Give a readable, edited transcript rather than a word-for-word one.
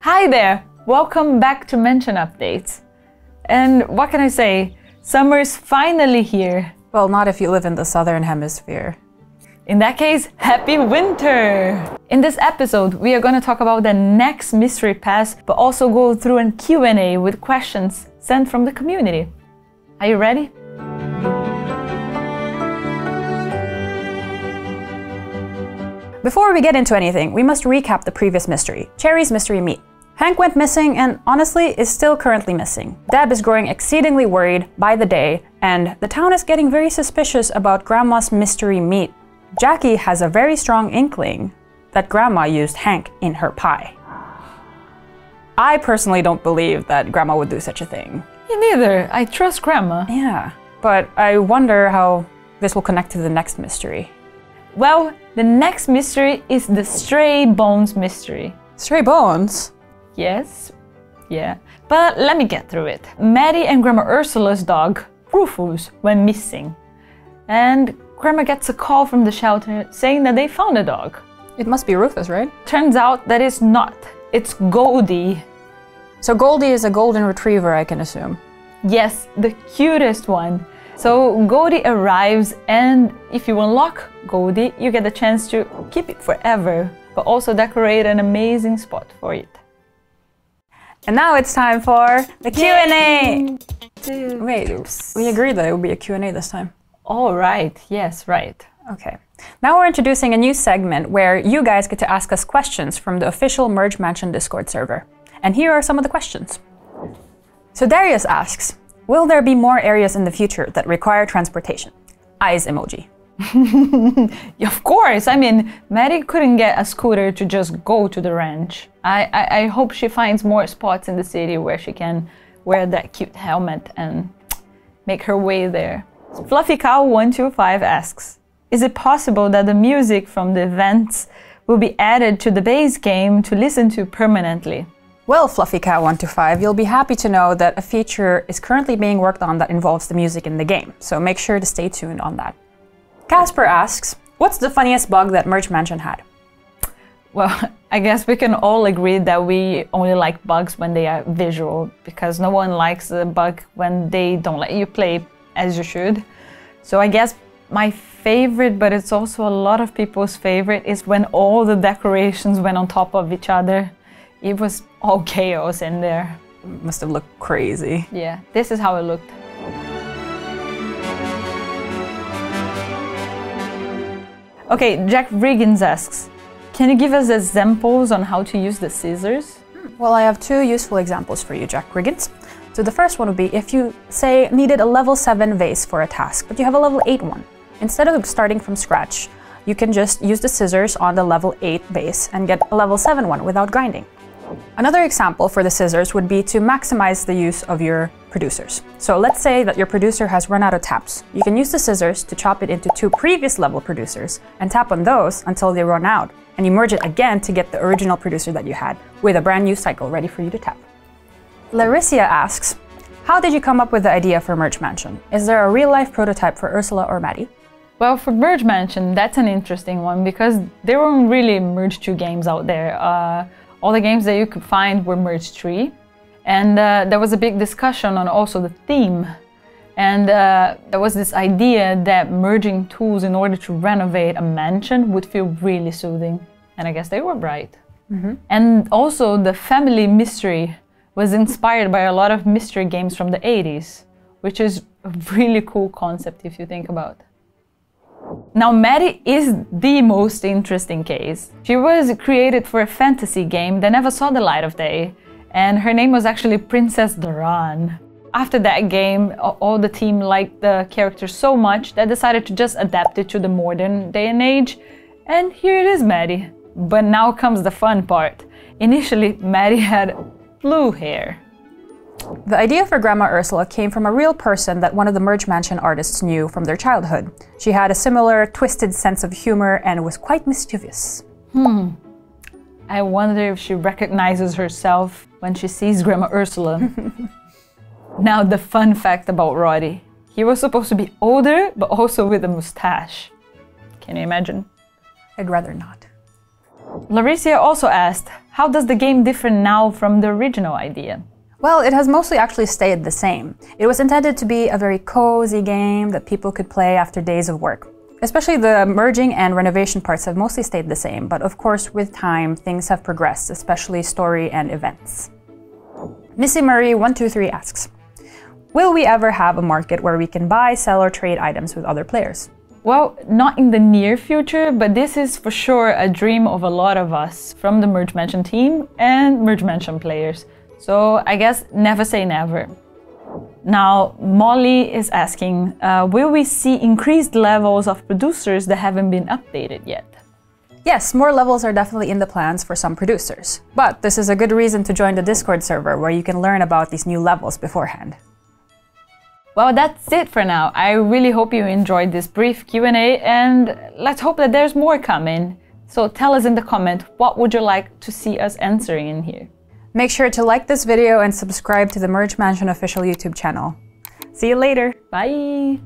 Hi there! Welcome back to Mansion Updates. And what can I say? Summer's finally here. Well, not if you live in the southern hemisphere. In that case, happy winter! In this episode, we are going to talk about the next mystery pass, but also go through a Q&A with questions sent from the community. Are you ready? Before we get into anything, we must recap the previous mystery, Cherry's mystery meat. Hank went missing and honestly is still currently missing. Deb is growing exceedingly worried by the day, and the town is getting very suspicious about Grandma's mystery meat. Jackie has a very strong inkling that Grandma used Hank in her pie. I personally don't believe that Grandma would do such a thing. Me neither. I trust Grandma. Yeah, but I wonder how this will connect to the next mystery. Well, the next mystery is the Stray Bones mystery. Stray bones? Yes, yeah. But let me get through it. Maddie and Grandma Ursula's dog, Rufus, went missing. And Grandma gets a call from the shelter saying that they found a dog. It must be Rufus, right? Turns out that it's not. It's Goldie. So Goldie is a golden retriever, I can assume. Yes, the cutest one. So Goldie arrives, and if you unlock Goldie, you get the chance to keep it forever, but also decorate an amazing spot for it. And now it's time for the Q&A! Wait, Wait, we agreed that it would be a Q&A this time. Oh, right. Yes, right. Okay. Now we're introducing a new segment where you guys get to ask us questions from the official Merge Mansion Discord server. And here are some of the questions. So Darius asks, will there be more areas in the future that require transportation? Eyes emoji. Of course! I mean, Maddie couldn't get a scooter to just go to the ranch. I hope she finds more spots in the city where she can wear that cute helmet and make her way there. Fluffy Cow 125 asks, is it possible that the music from the events will be added to the base game to listen to permanently? Well, Fluffy Cat 125, you'll be happy to know that a feature is currently being worked on that involves the music in the game, so make sure to stay tuned on that. Casper asks, what's the funniest bug that Merge Mansion had? Well, I guess we can all agree that we only like bugs when they are visual, because no one likes a bug when they don't let you play as you should. So I guess my favorite, but it's also a lot of people's favorite, is when all the decorations went on top of each other. It was all chaos in there. It must have looked crazy. Yeah, this is how it looked. Okay, Jack Riggins asks, can you give us examples on how to use the scissors? Well, I have two useful examples for you, Jack Riggins. So the first one would be if you, say, needed a level 7 vase for a task, but you have a level 8 one. Instead of starting from scratch, you can just use the scissors on the level 8 vase and get a level 7 one without grinding. Another example for the scissors would be to maximize the use of your producers. So let's say that your producer has run out of taps. You can use the scissors to chop it into 2 previous level producers and tap on those until they run out. And you merge it again to get the original producer that you had with a brand new cycle ready for you to tap. Larissa asks, how did you come up with the idea for Merge Mansion? Is there a real-life prototype for Ursula or Maddie? Well, for Merge Mansion, that's an interesting one because there weren't really Merge 2 games out there. All the games that you could find were Merge 3. And there was a big discussion on also the theme. And there was this idea that merging tools in order to renovate a mansion would feel really soothing. And I guess they were right. Mm-hmm. And also the family mystery was inspired by a lot of mystery games from the 80s, which is a really cool concept if you think about. Now, Maddie is the most interesting case. She was created for a fantasy game that never saw the light of day, and her name was actually Princess Doran. After that game, all the team liked the character so much that decided to just adapt it to the modern day and age, and here it is, Maddie. But now comes the fun part. Initially, Maddie had blue hair. The idea for Grandma Ursula came from a real person that one of the Merge Mansion artists knew from their childhood. She had a similar twisted sense of humor and was quite mischievous. I wonder if she recognizes herself when she sees Grandma Ursula. Now the fun fact about Roddy. He was supposed to be older, but also with a mustache. Can you imagine? I'd rather not. Larissa also asked, how does the game differ now from the original idea? Well, it has mostly actually stayed the same. It was intended to be a very cozy game that people could play after days of work. Especially the merging and renovation parts have mostly stayed the same, but of course with time things have progressed, especially story and events. Missy Murray 123 asks, will we ever have a market where we can buy, sell or trade items with other players? Well, not in the near future, but this is for sure a dream of a lot of us from the Merge Mansion team and Merge Mansion players. So I guess never say never. Now, Molly is asking, will we see increased levels of producers that haven't been updated yet? Yes, more levels are definitely in the plans for some producers. But this is a good reason to join the Discord server where you can learn about these new levels beforehand. Well, that's it for now. I really hope you enjoyed this brief Q&A and let's hope that there's more coming. So tell us in the comment, what would you like to see us answering in here? Make sure to like this video and subscribe to the Merge Mansion official YouTube channel. See you later! Bye!